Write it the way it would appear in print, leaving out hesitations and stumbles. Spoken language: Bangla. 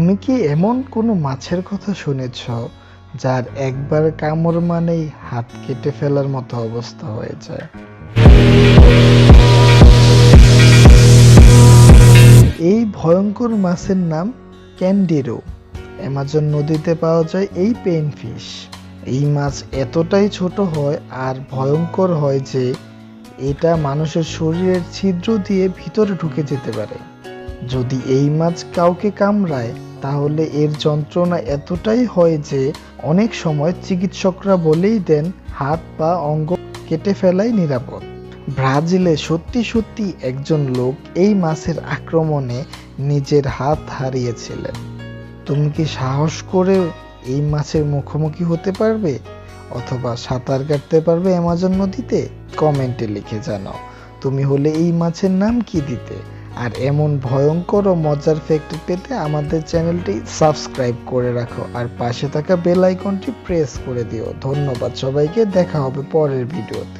তুমি কি এমন কোনো মাছের কথা শুনেছ যার একবার কামড় মানেই হাত কেটে ফেলার মতো অবস্থা হয়ে যায়? এই ভয়ঙ্কর মাছের নাম ক্যান্ডিরো। অ্যামাজন নদীতে পাওয়া যায় এই পেইনফিশ। এই মাছ এতটাই ছোট হয় আর ভয়ঙ্কর হয় যে এটা মানুষের শরীরের ছিদ্র দিয়ে ভিতরে ঢুকে যেতে পারে। যদি এই মাছ কাউকে কামড়ায় তাহলে এর যন্ত্রণা এতটাই হয় যে অনেক সময় চিকিৎসকরা বলেই দেন হাত বা অঙ্গ কেটে ফেলাই নিরাপদ। ব্রাজিলে সত্যি সত্যি একজন লোক এই মাছের আক্রমণে নিজের হাত হারিয়েছিলেন। তুমি কি সাহস করে এই মাছের মুখোমুখি হতে পারবে অথবা সাঁতার কাটতে পারবে অ্যামাজন নদীতে? কমেন্টে লিখে জানাও তুমি হলে এই মাছের নাম কি দিতে। আর এমন ভয়ঙ্কর ও মজার ফ্যাক্ট পেতে আমাদের চ্যানেলটি সাবস্ক্রাইব করে রাখো আর পাশে থাকা বেল আইকনটি প্রেস করে দিও। ধন্যবাদ সবাইকে, দেখা হবে পরের ভিডিওতে।